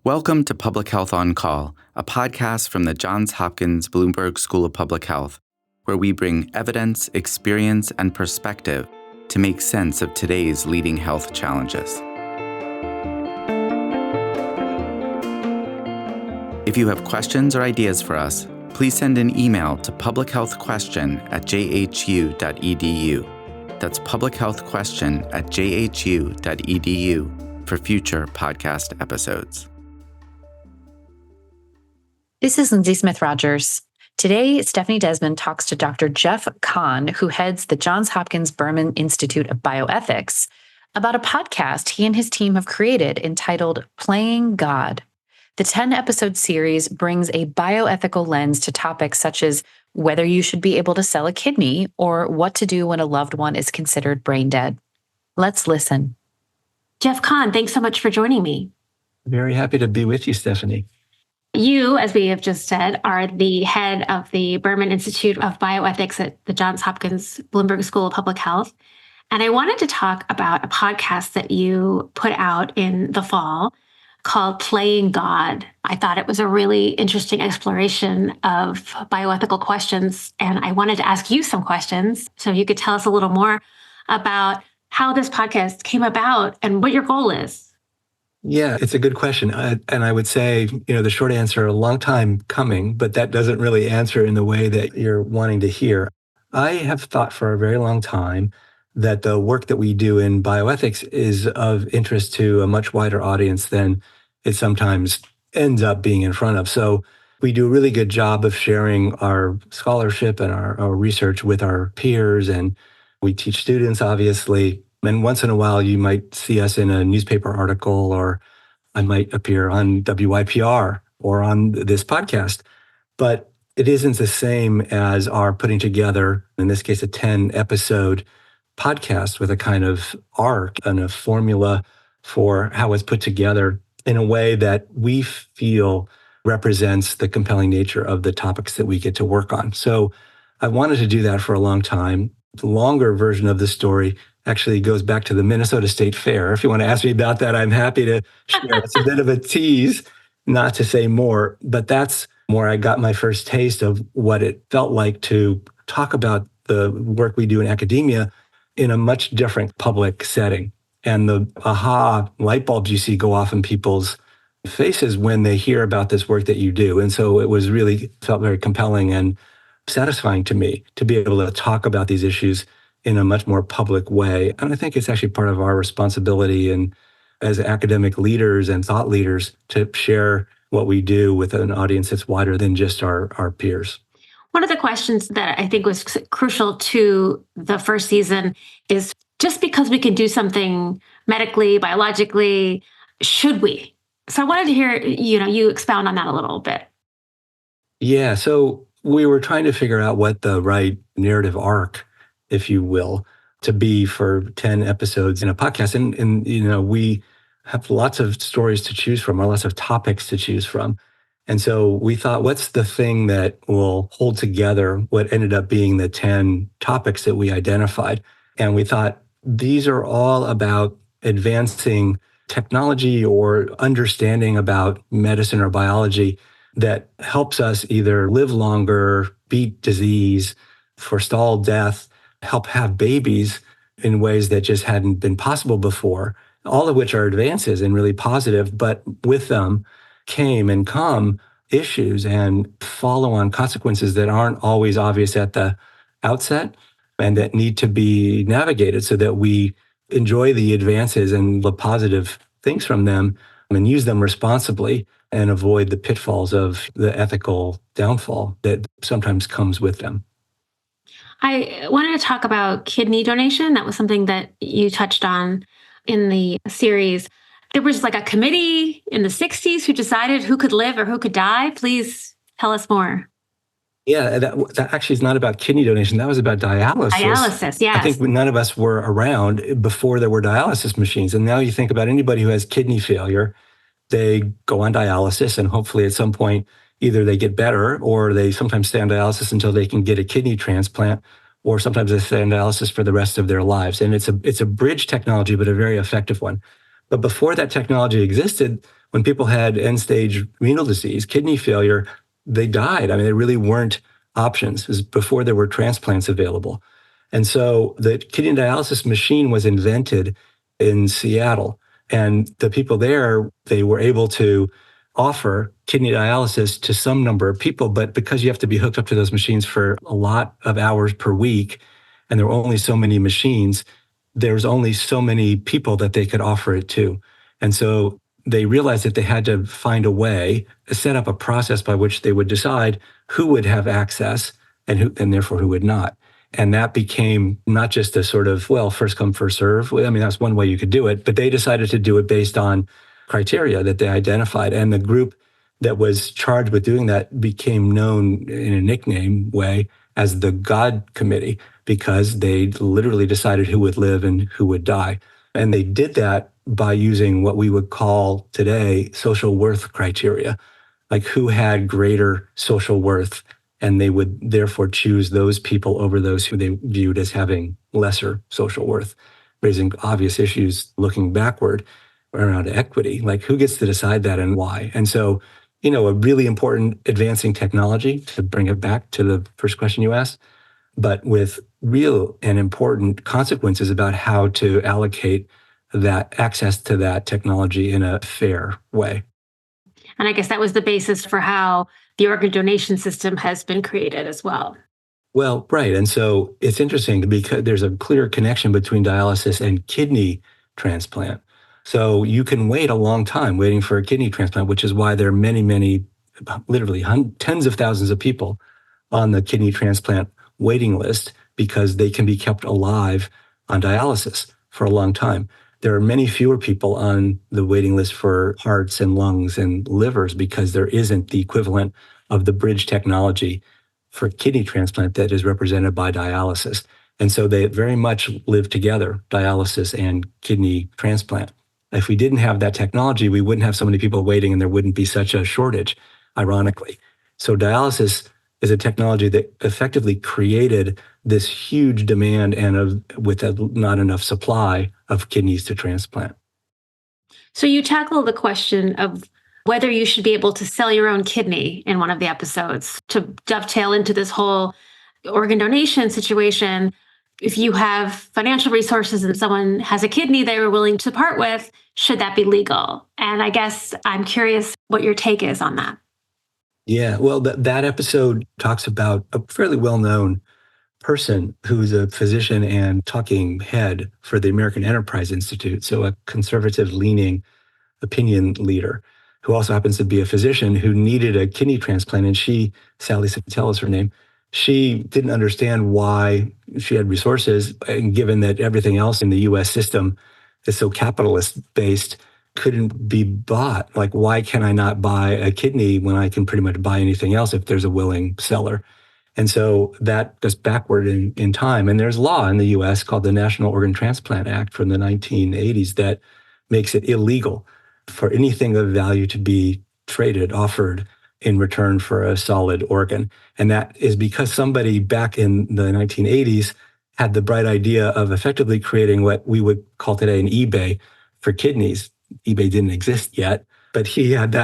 Welcome to Public Health on Call, a podcast from the Johns Hopkins Bloomberg School of Public Health, where we bring evidence, experience, and perspective to make sense of today's leading health challenges. If you have questions or ideas for us, please send an email to publichealthquestion@jhu.edu. That's publichealthquestion@jhu.edu for future podcast episodes. This is Lindsay Smith-Rogers. Today, Stephanie Desmond talks to Dr. Jeff Kahn, who heads the Johns Hopkins Berman Institute of Bioethics, about a podcast he and his team have created entitled Playing God. The 10-episode series brings a bioethical lens to topics such as whether you should be able to sell a kidney or what to do when a loved one is considered brain dead. Let's listen. Jeff Kahn, thanks so much for joining me. Very happy to be with you, Stephanie. You, as we have just said, are the head of the Berman Institute of Bioethics at the Johns Hopkins Bloomberg School of Public Health. And I wanted to talk about a podcast that you put out in the fall called Playing God. I thought it was a really interesting exploration of bioethical questions. And I wanted to ask you some questions. So you could tell us a little more about how this podcast came about and what your goal is. Yeah, it's a good question. And I would say, the short answer, a long time coming, but that doesn't really answer in the way that you're wanting to hear. I have thought for a very long time that the work that we do in bioethics is of interest to a much wider audience than it sometimes ends up being in front of. So we do a really good job of sharing our scholarship and our research with our peers, and we teach students, obviously. And once in a while, you might see us in a newspaper article, or I might appear on WYPR or on this podcast. But it isn't the same as our putting together, in this case, a 10-episode podcast with a kind of arc and a formula for how it's put together in a way that we feel represents the compelling nature of the topics that we get to work on. So I wanted to do that for a long time. The longer version of the story actually goes back to the Minnesota State Fair. If you want to ask me about that, I'm happy to share. It's a bit of a tease, not to say more, but that's where I got my first taste of what it felt like to talk about the work we do in academia in a much different public setting. And the aha light bulbs you see go off in people's faces when they hear about this work that you do. And so it was really felt very compelling and satisfying to me to be able to talk about these issues in a much more public way. And I think it's actually part of our responsibility and as academic leaders and thought leaders to share what we do with an audience that's wider than just our peers. One of the questions that I think was crucial to the first season is just because we can do something medically, biologically, should we? So I wanted to hear, you expound on that a little bit. Yeah, so we were trying to figure out what the right narrative arc, if you will, to be for 10 episodes in a podcast. And we have lots of stories to choose from, or lots of topics to choose from. And so we thought, what's the thing that will hold together what ended up being the 10 topics that we identified? And we thought, these are all about advancing technology or understanding about medicine or biology that helps us either live longer, beat disease, forestall death, help have babies in ways that just hadn't been possible before, all of which are advances and really positive, but with them come issues and follow-on consequences that aren't always obvious at the outset and that need to be navigated so that we enjoy the advances and the positive things from them and use them responsibly and avoid the pitfalls of the ethical downfall that sometimes comes with them. I wanted to talk about kidney donation. That was something that you touched on in the series. There was like a committee in the 60s who decided who could live or who could die. Please tell us more. Yeah, that actually is not about kidney donation. That was about dialysis. Dialysis, yes. I think none of us were around before there were dialysis machines. And now you think about anybody who has kidney failure, they go on dialysis and hopefully at some point either they get better or they sometimes stay on dialysis until they can get a kidney transplant, or sometimes they stay on dialysis for the rest of their lives. And it's a bridge technology, but a very effective one. But before that technology existed, when people had end-stage renal disease, kidney failure, they died. I mean, there really weren't options. It was before there were transplants available. And so the kidney dialysis machine was invented in Seattle. And the people there, they were able to offer kidney dialysis to some number of people. But because you have to be hooked up to those machines for a lot of hours per week, and there were only so many machines, there's only so many people that they could offer it to. And so they realized that they had to find a way to set up a process by which they would decide who would have access and therefore who would not. And that became not just a sort of, well, first come, first serve. I mean, that's one way you could do it, but they decided to do it based on criteria that they identified. And the group that was charged with doing that became known in a nickname way as the God Committee, because they literally decided who would live and who would die. And they did that by using what we would call today social worth criteria, like who had greater social worth. And they would therefore choose those people over those who they viewed as having lesser social worth, raising obvious issues looking backward around equity, like who gets to decide that and why. And so, a really important advancing technology, to bring it back to the first question you asked, but with real and important consequences about how to allocate that access to that technology in a fair way. And I guess that was the basis for how the organ donation system has been created as well. Well, right. And so it's interesting because there's a clear connection between dialysis and kidney transplant. So you can wait a long time waiting for a kidney transplant, which is why there are many, literally tens of thousands of people on the kidney transplant waiting list, because they can be kept alive on dialysis for a long time. There are many fewer people on the waiting list for hearts and lungs and livers because there isn't the equivalent of the bridge technology for kidney transplant that is represented by dialysis. And so they very much live together, dialysis and kidney transplant. If we didn't have that technology, we wouldn't have so many people waiting and there wouldn't be such a shortage, ironically. So dialysis is a technology that effectively created this huge demand and with not enough supply of kidneys to transplant. So you tackle the question of whether you should be able to sell your own kidney in one of the episodes to dovetail into this whole organ donation situation. If you have financial resources and someone has a kidney they were willing to part with, should that be legal? And I guess I'm curious what your take is on that. Yeah, well, that episode talks about a fairly well-known person who's a physician and talking head for the American Enterprise Institute, so a conservative-leaning opinion leader who also happens to be a physician who needed a kidney transplant. And she, Sally Satel is her name, she didn't understand why she had resources, and given that everything else in the U.S. system is so capitalist-based, couldn't be bought. Like, why can I not buy a kidney when I can pretty much buy anything else if there's a willing seller? And so that goes backward in time. And there's law in the U.S. called the National Organ Transplant Act from the 1980s that makes it illegal for anything of value to be traded, offered in return for a solid organ. And that is because somebody back in the 1980s had the bright idea of effectively creating what we would call today an eBay for kidneys. eBay didn't exist yet, but he had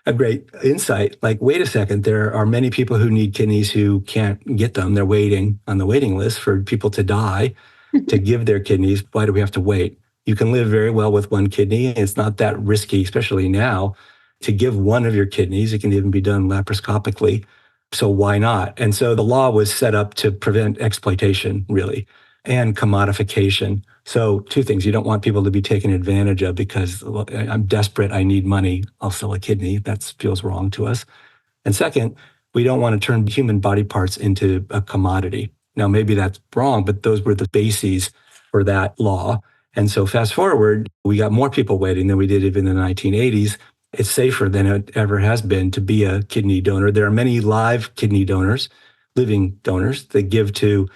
a great insight. Like, wait a second, there are many people who need kidneys who can't get them. They're waiting on the waiting list for people to die to give their kidneys. Why do we have to wait? You can live very well with one kidney. It's not that risky, especially now, to give one of your kidneys. It can even be done laparoscopically. So why not? And so the law was set up to prevent exploitation, really, and commodification. So two things. You don't want people to be taken advantage of because, well, I'm desperate, I need money, I'll sell a kidney. That feels wrong to us. And second, we don't want to turn human body parts into a commodity. Now, maybe that's wrong, but those were the bases for that law. And so fast forward, we got more people waiting than we did even in the 1980s. It's safer than it ever has been to be a kidney donor. There are many live kidney donors, living donors, that give to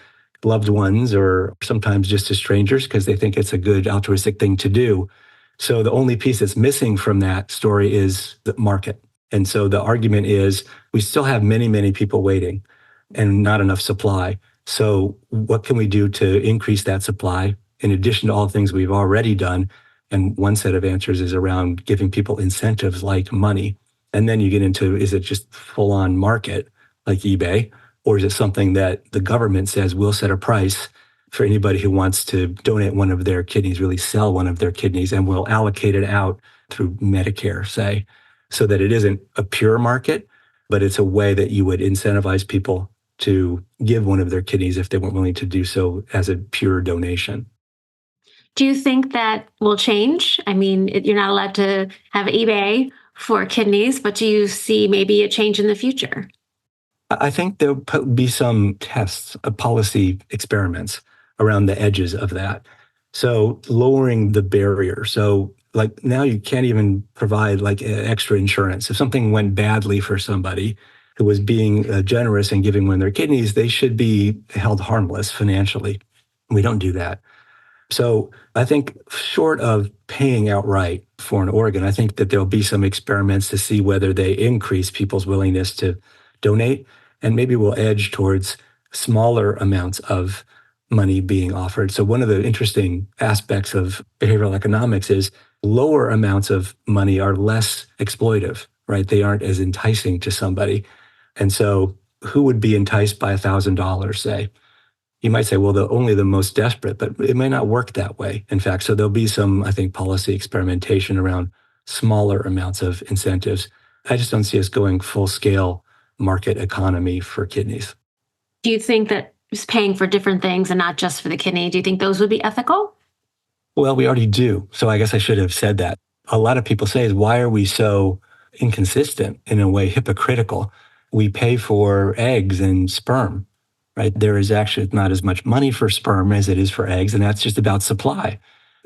loved ones or sometimes just to strangers because they think it's a good altruistic thing to do. So the only piece that's missing from that story is the market. And so the argument is we still have many people waiting and not enough supply. So what can we do to increase that supply in addition to all the things we've already done And one set of answers is around giving people incentives like money. And then you get into, is it just full on market like eBay? Or is it something that the government says we'll set a price for anybody who wants to donate one of their kidneys, really sell one of their kidneys, and we'll allocate it out through Medicare, say, so that it isn't a pure market, but it's a way that you would incentivize people to give one of their kidneys if they weren't willing to do so as a pure donation. Do you think that will change? I mean, you're not allowed to have eBay for kidneys, but do you see maybe a change in the future? I think there'll be some tests, policy experiments around the edges of that. So lowering the barrier. So like now you can't even provide like extra insurance. If something went badly for somebody who was being generous and giving one of their kidneys, they should be held harmless financially. We don't do that. So I think short of paying outright for an organ, I think that there'll be some experiments to see whether they increase people's willingness to donate, and maybe we'll edge towards smaller amounts of money being offered. So one of the interesting aspects of behavioral economics is lower amounts of money are less exploitive, right? They aren't as enticing to somebody. And so who would be enticed by $1,000, say? You might say, well, only the most desperate, but it may not work that way. In fact, so there'll be some, I think, policy experimentation around smaller amounts of incentives. I just don't see us going full scale market economy for kidneys. Do you think that just paying for different things and not just for the kidney, do you think those would be ethical? Well, we already do. So I guess I should have said that. A lot of people say, why are we so inconsistent, in a way hypocritical? We pay for eggs and sperm, right? There is actually not as much money for sperm as it is for eggs, and that's just about supply.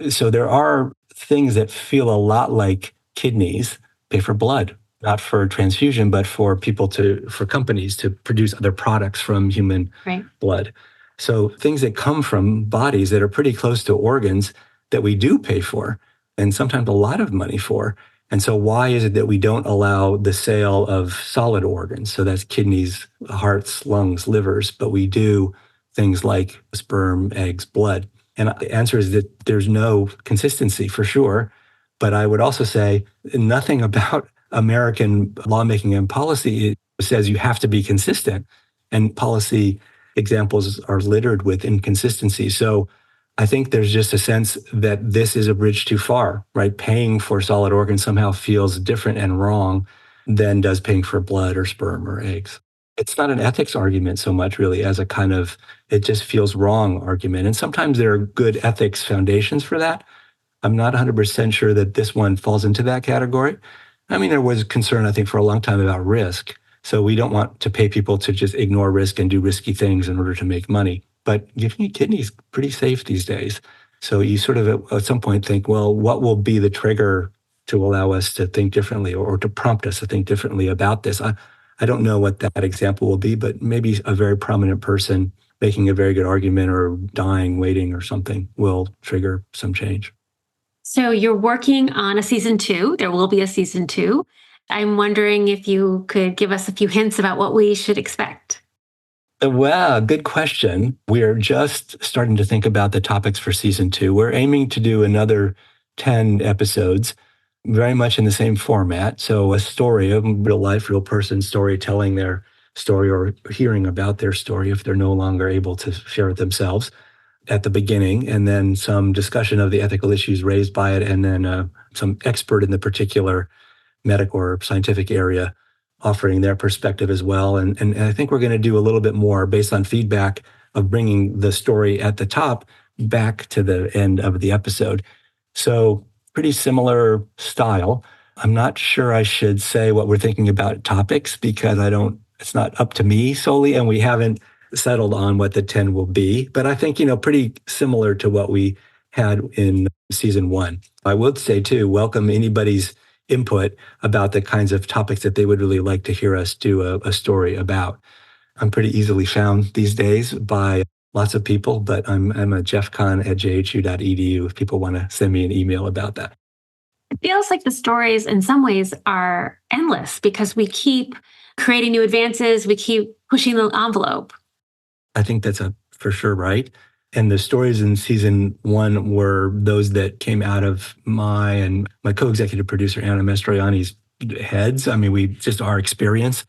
So there are things that feel a lot like kidneys, pay for blood, not for transfusion, but for companies to produce other products from human blood. So things that come from bodies that are pretty close to organs that we do pay for, and sometimes a lot of money for. And so why is it that we don't allow the sale of solid organs? So that's kidneys, hearts, lungs, livers, but we do things like sperm, eggs, blood. And the answer is that there's no consistency for sure. But I would also say nothing about American lawmaking and policy says you have to be consistent. And policy examples are littered with inconsistency. So I think there's just a sense that this is a bridge too far, right? Paying for solid organs somehow feels different and wrong than does paying for blood or sperm or eggs. It's not an ethics argument so much really as a kind of, it just feels wrong argument. And sometimes there are good ethics foundations for that. I'm not 100% sure that this one falls into that category. I mean, there was concern, I think, for a long time about risk. So we don't want to pay people to just ignore risk and do risky things in order to make money. But giving a kidney is pretty safe these days. So you sort of at some point think, well, what will be the trigger to allow us to think differently or to prompt us to think differently about this? I don't know what that example will be, but maybe a very prominent person making a very good argument or dying, waiting or something will trigger some change. So you're working on a season 2. There will be a season 2. I'm wondering if you could give us a few hints about what we should expect. Well, good question. We are just starting to think about the topics for season 2. We're aiming to do another 10 episodes, very much in the same format. So a story, a real life, real person story, telling their story or hearing about their story if they're no longer able to share it themselves at the beginning, and then some discussion of the ethical issues raised by it, and then some expert in the particular medical or scientific area offering their perspective as well. And I think we're going to do a little bit more based on feedback of bringing the story at the top back to the end of the episode. So pretty similar style. I'm not sure I should say what we're thinking about topics because it's not up to me solely, and we haven't settled on what the 10 will be. But I think, pretty similar to what we had in season 1. I would say too, welcome anybody's input about the kinds of topics that they would really like to hear us do a story about. I'm pretty easily found these days by lots of people, but I'm a jeffcon@jhu.edu if people want to send me an email about that. It feels like the stories in some ways are endless because we keep creating new advances. We keep pushing the envelope. I think that's for sure right. And the stories in season 1 were those that came out of my and my co-executive producer, Anna Mastroianni's heads. I mean, we just our experience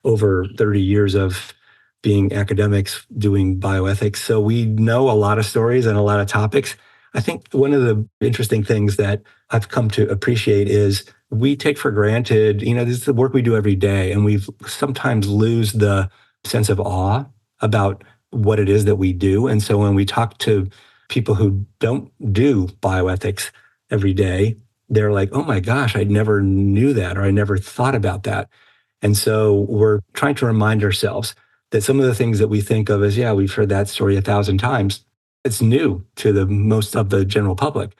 over 30 years of being academics doing bioethics. So we know a lot of stories and a lot of topics. I think one of the interesting things that I've come to appreciate is we take for granted, this is the work we do every day, and we sometimes lose the sense of awe about what it is that we do. And so when we talk to people who don't do bioethics every day, they're like, oh my gosh, I never knew that, or I never thought about that. And so we're trying to remind ourselves that some of the things that we think of as, yeah, we've heard that story 1,000 times, it's new to the most of the general public.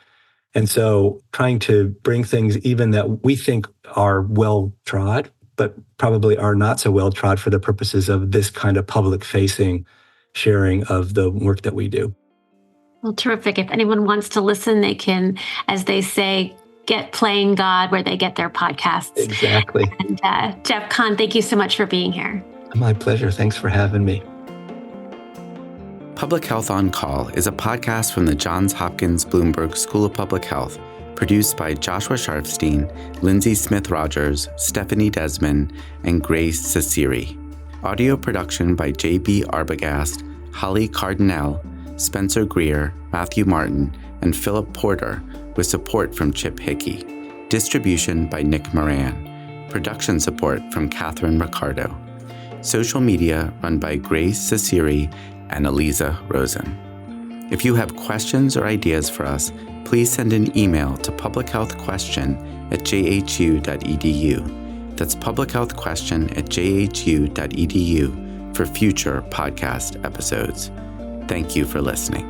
And so trying to bring things even that we think are well trod, but probably are not so well trod for the purposes of this kind of public facing sharing of the work that we do. Well, terrific. If anyone wants to listen, they can, as they say, get playing God where they get their podcasts. Exactly. And Jeff Kahn, thank you so much for being here. My pleasure. Thanks for having me. Public Health on Call is a podcast from the Johns Hopkins Bloomberg School of Public Health, produced by Joshua Sharfstein, Lindsay Smith-Rogers, Stephanie Desmond, and Grace Ceciri. Audio production by J.B. Arbogast, Holly Cardinale, Spencer Greer, Matthew Martin, and Philip Porter, with support from Chip Hickey. Distribution by Nick Moran. Production support from Catherine Ricardo. Social media run by Grace Ceciri and Eliza Rosen. If you have questions or ideas for us, please send an email to publichealthquestion@jhu.edu. That's publichealthquestion@jhu.edu for future podcast episodes. Thank you for listening.